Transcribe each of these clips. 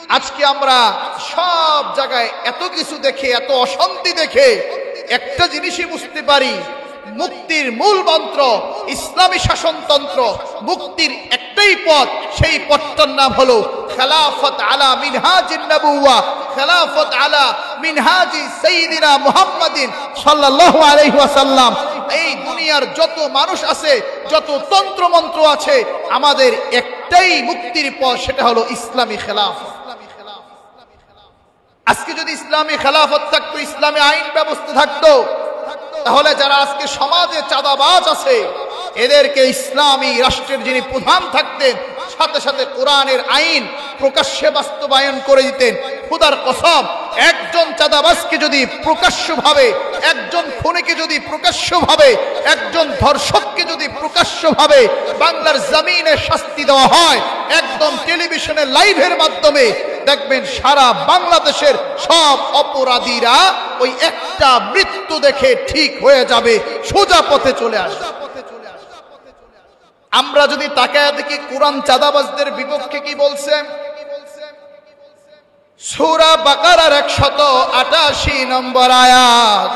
আজকে আমরা সব জায়গায় এত কিছু দেখে, এত অশান্তি দেখে একটা জিনিসই বুঝতে পারি, মুক্তির মূল মন্ত্র ইসলামী শাসনতন্ত্র, মুক্তির একটাই পথ, সেই পথটার নাম হলো খেলাফত আলা মিনহাজিন নবুওয়া, খেলাফত আলা মিনহাজি সাইয়্যিদিনা মুহাম্মাদিন সাল্লাল্লাহু আলাইহি ওয়াসাল্লাম। এই দুনিয়ার যত মানুষ আছে, যত তন্ত্র মন্ত্র আছে, আমাদের একটাই মুক্তির পথ, সেটা হলো ইসলামী খেলাফত। আজকে যদি ইসলামী খেলাফত থাকতো, ইসলামী আইন ব্যবস্থা থাকতো, তাহলে যারা আজকে সমাজে চাঁদাবাজ আছে এদেরকে ইসলামী রাষ্ট্রের যিনি প্রধান থাকতেন, সাথে সাথে কোরআনের আইন প্রকাশ্যে বাস্তবায়ন করে দিতেন। খোদার কসম, একজন চাঁদাবাজকে যদি প্রকাশ্যভাবে, একজন খুনিকে যদি প্রকাশ্যভাবে, একজন ধর্ষককে যদি প্রকাশ্যভাবে বাংলার জমিনে শাস্তি দেওয়া হয়, একদম টেলিভিশনে লাইভের মাধ্যমে, দেখবেন সারা বাংলাদেশের সব অপরাধীরা ওই একটা মৃত্যু দেখে ঠিক হয়ে যাবে, সোজা পথে চলে আসবে। আমরা যদি তাকায় দেখি কোরআন চাঁদাবাজদের বিপক্ষে কি বলছে, সূরা বাকারার 188 নম্বর আয়াত,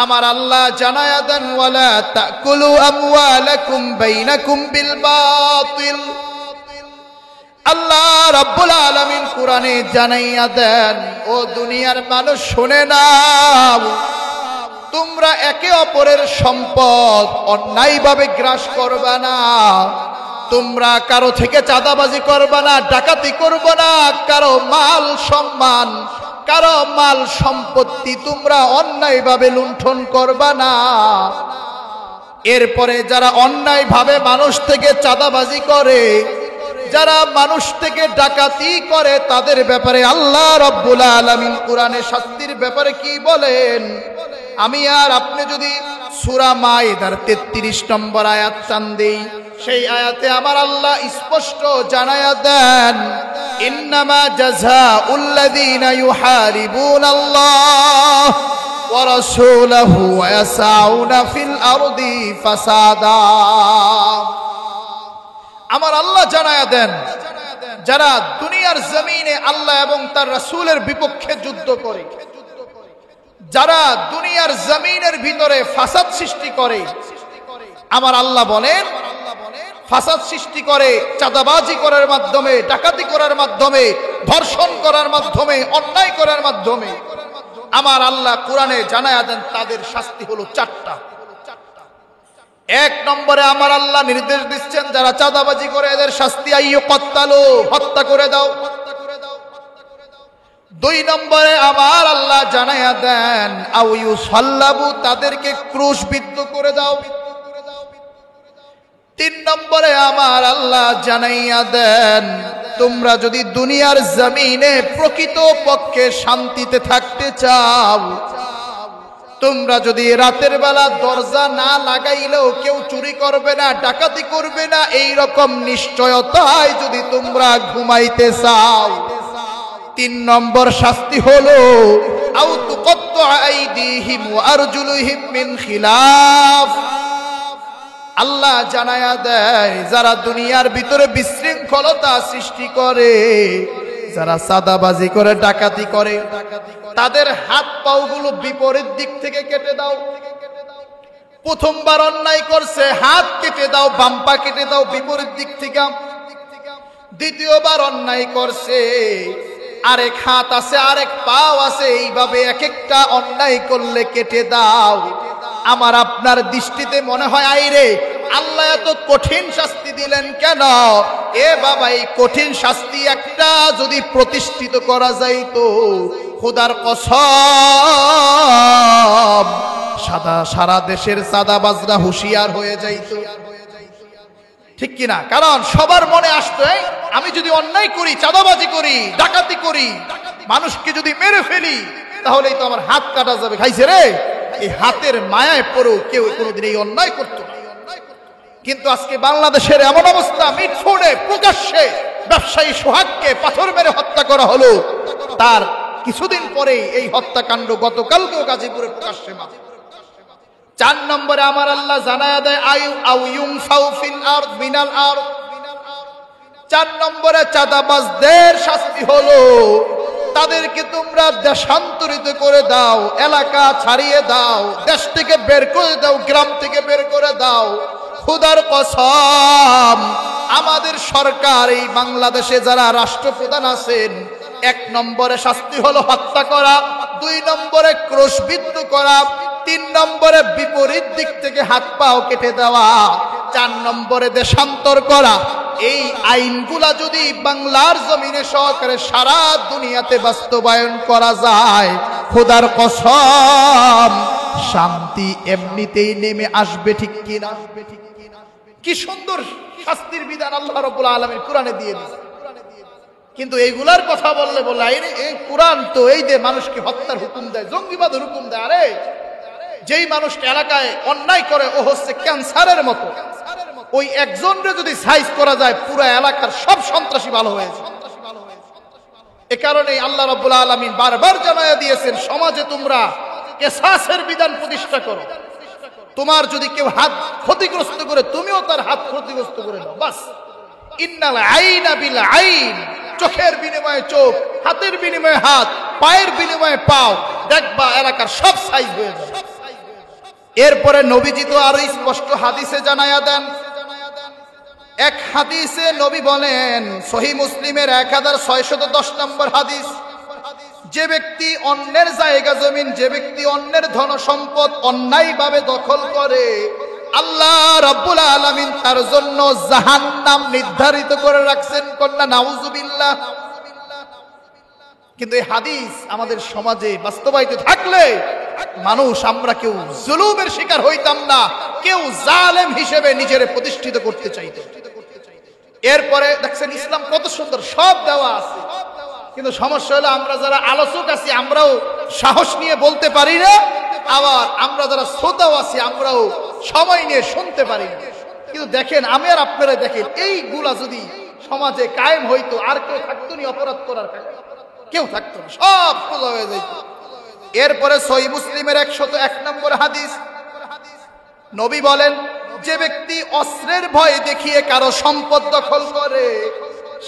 আমার আল্লাহ জানায়া দেন, ওয়ালা তাকুলু আমওয়ালাকুম বাইনাকুম বিল বাতিল। আল্লাহ রাব্বুল আলামিন কোরআনে জানাইয়া দেন, ও দুনিয়ার মানুষ শুনে নাও, তোমরা একে অপরের সম্পদ অন্যায়ভাবে গ্রাস করবা না, তোমরা কারো থেকে চাঁদাবাজি করবা না, ডাকাতি করবা না, কারো মাল সম্মান, কারো মাল সম্পত্তি তোমরা অন্যায়ভাবে লুণ্ঠন করবা না। এরপরে যারা অন্যায়ভাবে মানুষ থেকে চাঁদাবাজি করে, যারা মানুষ থেকে ডাকাতি করে, তাদের ব্যাপারে আল্লাহ রাব্বুল আলামিন কোরআনে শাস্তির ব্যাপারে কি বলেন, আমি আর আপনি যদি সূরা মাইদার 33 নম্বর আয়াত টান দেই, সেই আয়াতে আমার আল্লাহ স্পষ্ট জানায়া দেন, ইন্নামা জাযাউল লাযীনা ইউহারিবুনাল্লাহ ওয়া রাসূলাহু ওয়া ইয়াসআউনা ফিল আরদি ফাসাদা। আমার আল্লাহ জানায়া দেন, যারা দুনিয়ার জমিনে আল্লাহ এবং তার রাসূলের বিপক্ষে যুদ্ধ করে, যারা দুনিয়ার জমিনের ভিতরে ফাসাদ সৃষ্টি করে, আমার আল্লাহ বলেন ফাসাদ সৃষ্টি করে চাঁদাবাজি করার মাধ্যমে, ডাকাতি করার মাধ্যমে, ধর্ষণ করার মাধ্যমে, অন্যায় করার মাধ্যমে, আমার আল্লাহ কোরআনে জানায়া দেন তাদের শাস্তি হলো 4টা। 1 নম্বরে আমার আল্লাহ নির্দেশ দিচ্ছেন, যারা চাঁদাবাজি করে এদের শাস্তি আইয়ুকাত্তালু, হত্যা করে দাও। 2 নম্বরে আমার আল্লাহ জানায়া দেন, আও ইউসাল্লাবু, তাদেরকে ক্রুশবিদ্ধ করে দাও। 3 নম্বরে আমার আল্লাহ জানাইয়া দেন, তোমরা যদি দুনিয়ার জমিনে প্রকৃত পক্ষে শান্তিতে থাকতে চাও, তোমরা যদি রাতের বেলা দরজা না লাগাইলেও কেউ চুরি করবে না, ডাকাতি করবে না, এই রকম নিশ্চয়তায় যদি তোমরা ঘুমাইতে চাও, 3 নম্বর শাস্তি হলো আউ তুকাত্তু আইদিহিম ওয়া আরজুলুহিম মিন খিলাফ। আল্লাহ জানায়া দেয়, যারা দুনিয়ার ভিতরে বিশৃঙ্খলতা সৃষ্টি করে, যারা চাঁদাবাজি করে, ডাকাতি করে, তাদের হাত পাগুলো বিপরীত দিক থেকে কেটে দাও। প্রথমবার অন্যায় করছে, হাত কেটে দাও, বাম পা কেটে দাও বিপরীত দিক থেকে। দ্বিতীয়বার অন্যায় করছে, আরেক হাত আছে, আরেক পাও আছে, এইভাবে এক একটা অন্যায় করলে কেটে দাও। আমার আপনার দৃষ্টিতে মনে হয়, আইরে আল্লাহ এত কঠিন শাস্তি দিলেন কেন? এ বাবা, এই কঠিন শাস্তি একটা যদি প্রতিষ্ঠিত করা যাইতো, খোদার কসম সারা দেশের চাঁদাবাজরা হুঁশিয়ার হয়ে যাইতো, ঠিক কিনা? কারণ সবার মনে আসতো, আমি যদি অন্যায় করি, চাঁদাবাজি করি, ডাকাতি করি, মানুষকে যদি মেরে ফেলি, তাহলেই তো আমার হাত কাটা যাবে। খাইছে রে, এই হাতের মায়ায় পড়েও কেউ কোনোদিন এই অন্যায় করতো না। কিন্তু আজকে বাংলাদেশের এমন অবস্থা, মিটফোর্ডে প্রকাশ্যে ব্যবসায়ী সোহাগকে পাথর মেরে হত্যা করা হলো, তার কিছুদিন পরে এই হত্যাকাণ্ড গতকালকেও গাজীপুরে প্রকাশ্যে। 4 নম্বরে আমার আল্লাহ জানায়া দেয়, আউ ইউনফাউ ফিল আরদ মিনাল আরদ, 4 নম্বরে চাঁদাবাজদের শাস্তি হলো তাদেরকে তোমরা দেশান্তরিত করে দাও, এলাকা ছাড়িয়ে দাও, দেশ থেকে বের করে দাও, গ্রাম থেকে বের করে দাও। খোদার কসম, আমাদের সরকার এই বাংলাদেশে যারা রাষ্ট্রপ্রধান আছেন, 1 নম্বরে শাস্তি হলো হত্যা করা, 2 নম্বরে ক্রোশবিদ্ধ করা, 3 নম্বরে বিপরীত দিক থেকে হাত পাও কেটে দেওয়া, 4 নম্বরে দেশান্তর করা। এই আইনগুলা যদি বাংলার জমিনে সহকারে সারা দুনিয়াতে বাস্তবায়ন করা যায়, খোদার কসম শান্তি এমনিতেই নেমে আসবে, ঠিক কিনা? কি সুন্দর শাস্তির বিধান আল্লাহ রাব্বুল আলামিন কোরআনে দিয়ে দিয়েছে। কিন্তু এইগুলার কথা বললে বলে এই কোরআন তো এই যে মানুষকে হত্যার হুকুম দেয়, জঙ্গিবাদের হুকুম দেয়। আরে যেই মানুষটা এলাকায় অন্যায় করে ও হচ্ছে ক্যান্সারের মতো, ওই একজনরে যদি সাইজ করা যায় পুরো এলাকার সব সন্ত্রাসী ভালো হয়ে যায়। এ কারণে আল্লাহ রাব্বুল আলামিন বারবার জানায়া দিয়েছেন, সমাজে তোমরা কিসাসের বিধান প্রতিষ্ঠা করো। তোমার যদি কেউ হাত ক্ষতিগ্রস্ত করে, তুমিও তার হাত ক্ষতিগ্রস্ত করে দাও, বাস। ইন্নাল আইনা বিল আইন, চোখের বিনিময়ে চোখ, হাতের বিনিময়ে হাত, পায়ের বিনিময়ে পাও, দেখবা এলাকার সব সাইজ হয়ে যাবে। এরপরে নবীজি তো আরো স্পষ্ট হাদিসে জানায়া দেন। এক হাদিসে নবী বলেন, সহিহ মুসলিমের 1610 নম্বর হাদিস, যে ব্যক্তি অন্যের জায়গা জমিন, যে ব্যক্তি অন্যের ধন সম্পদ অন্যায়ভাবে দখল করে, আল্লাহ রাব্বুল আলামিন তার জন্য জাহান্নাম নির্ধারিত করে রাখছেন। কন্যা নাউজুবিল্লাহ। কিন্তু এই হাদিস আমাদের সমাজে বাস্তবায়িত থাকলে মানুষ, আমরা কেউ জুলুমের শিকার হইতাম না, কেউ জালেম হিসেবে নিজের প্রতিষ্ঠিত করতে চাইত। এরপরে দেখছেন ইসলাম কত সুন্দর, সব দেওয়া আছে। কিন্তু সমস্যা হলো আমরা যারা আলোচক আছি, আমরাও সাহস নিয়ে বলতে পারি না, আবার আমরা যারা শ্রোতাও আছি আমরাও সময় নিয়ে শুনতে পারি না। কিন্তু দেখেন, আমি আর আপনারা দেখেন, এইগুলা যদি সমাজে কায়েম হইতো, আর কেউ থাকতো নি অপরাধ করার, কেউ থাকতো না, সব সোজা হয়ে যেত। এরপরে সহিহ মুসলিমের 101 নম্বর হাদিস, নবী বলেন, যে ব্যক্তি অস্ত্রের ভয় দেখিয়ে কারো সম্পদ দখল করে,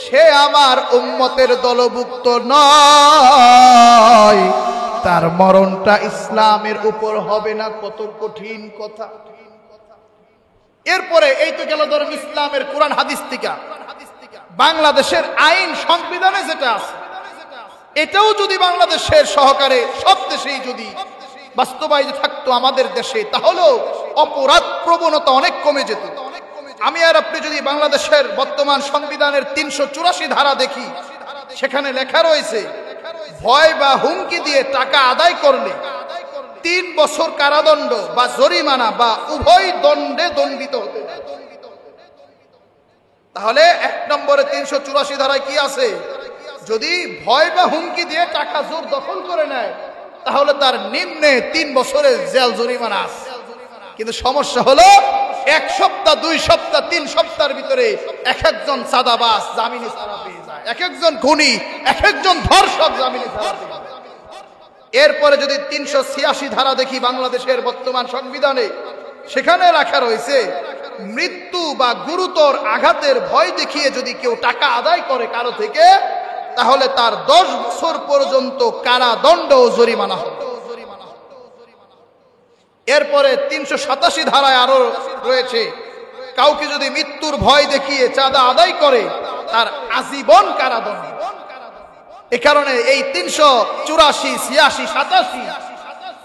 সে আমার উম্মতের দলভুক্ত নয়, তার মরণটা ইসলামের উপর হবে না। কত কঠিন কথা। এরপরে এই তো গেল ধরেন ইসলামের কোরআন হাদিস থেকে। বাংলাদেশের আইন সংবিধানে যেটা আছে, এটাও যদি বাংলাদেশের সহকারে সব দেশেই যদি বাস্তবায়িত থাকতো আমাদের দেশে, তাহলে অপরাধ প্রবণতা অনেক কমে যেত। আমি আর আপনি যদি বাংলাদেশের বর্তমান সংবিধানের 384 ধারা দেখি, সেখানে লেখা রয়েছে, ভয় বা হুমকি দিয়ে টাকা আদায় করলে 3 বছর কারাদণ্ড বা জরিমানা বা উভয় দণ্ডে দণ্ডিত হতে। তাহলে 1 নম্বরে 384 ধারায় কি আছে? যদি ভয় বা হুমকি দিয়ে টাকা জোর দখল করে নেয়, তাহলে তার নিম্নে 3 বছরের জেল জরিমানা আছে। কিন্তু সমস্যা হলো 1 সপ্তাহ, 2 সপ্তাহ, 3 সপ্তাহের ভিতরে এক একজন চাঁদাবাজ জামিনে ছাড়া পেয়ে যায়, এক একজন খুনি, এক একজন ধর্ষক জামিনে ছাড়া পেয়ে যায়। এরপরে যদি 386 ধারা দেখি বাংলাদেশের বর্তমান সংবিধানে, সেখানে লেখা রয়েছে, মৃত্যু বা গুরুতর আঘাতের ভয় দেখিয়ে যদি কেউ টাকা আদায় করে কারো থেকে, তাহলে তার 10 বছর পর্যন্ত কারাদণ্ড ও জরিমানা হবে। এরপরে 387 ধারায় আরো রয়েছে, কাউকে যদি মৃত্যুর ভয় দেখিয়ে চাঁদা আদায় করে, তার আজীবন কারাদণ্ড। এ কারণে এই 384, 86, 87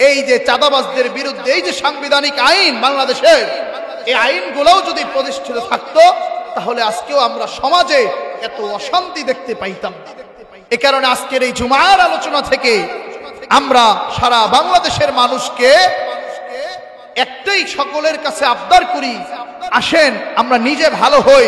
এই যে চাঁদাবাজদের বিরুদ্ধে এই যে সাংবিধানিক আইন বাংলাদেশের, এই আইনগুলোও যদি প্রতিষ্ঠিত থাকতো, তাহলে আজকেও আমরা সমাজে এত অশান্তি দেখতে পাইতাম না। এ কারণে আজকের এই জুমার আলোচনা থেকে আমরা সারা বাংলাদেশের মানুষকে একটাই সকলের কাছে আবদার করি, আসেন আমরা নিজে ভালো হই,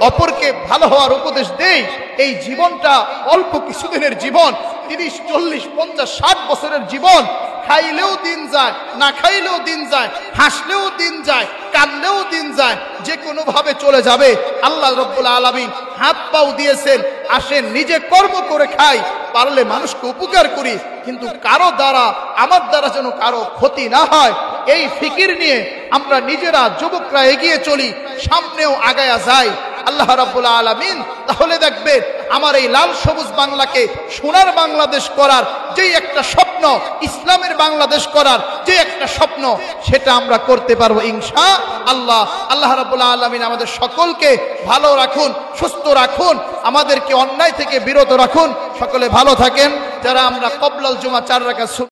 অপরকে ভালো হওয়ার উপদেশ দেই। এই জীবনটা অল্প কিছুদিনের জীবন, 30, 40, 50, 60 বছরের জীবন। খাইলেও দিন যায়, না খাইলেও দিন যায়, হাসলেও দিন যায়, কাঁদলেও দিন যায়, যে কোনো ভাবে চলে যাবে। আল্লাহ রাব্বুল আলামিন হাত পাও দিয়েছেন, আসেন নিজে কর্ম করে খাই, পারলে মানুষকে উপকার করি, কিন্তু কারো দ্বারা, আমার দ্বারা যেন কারো ক্ষতি না হয়, এই ফিকির নিয়ে আমরা নিজেরা যুবকরা এগিয়ে চলি, সামনেও আগায়া যাই। আল্লাহ রাব্বুল আলামিন, তাহলে দেখবেন আমার এই লাল সবুজ বাংলাকে সোনার বাংলাদেশ করার যে একটা স্বপ্ন, ইসলামের বাংলাদেশ করার যে একটা স্বপ্ন, সেটা আমরা করতে পারবো ইনশাআল্লাহ। আল্লাহ রাব্বুল আলামিন আমাদের সকলকে ভালো রাখুন, সুস্থ রাখুন, আমাদেরকে অন্যায় থেকে বিরত রাখুন। সকলে ভালো থাকেন। যারা আমরা ক্বাবলাল জুমা 4 রাকাত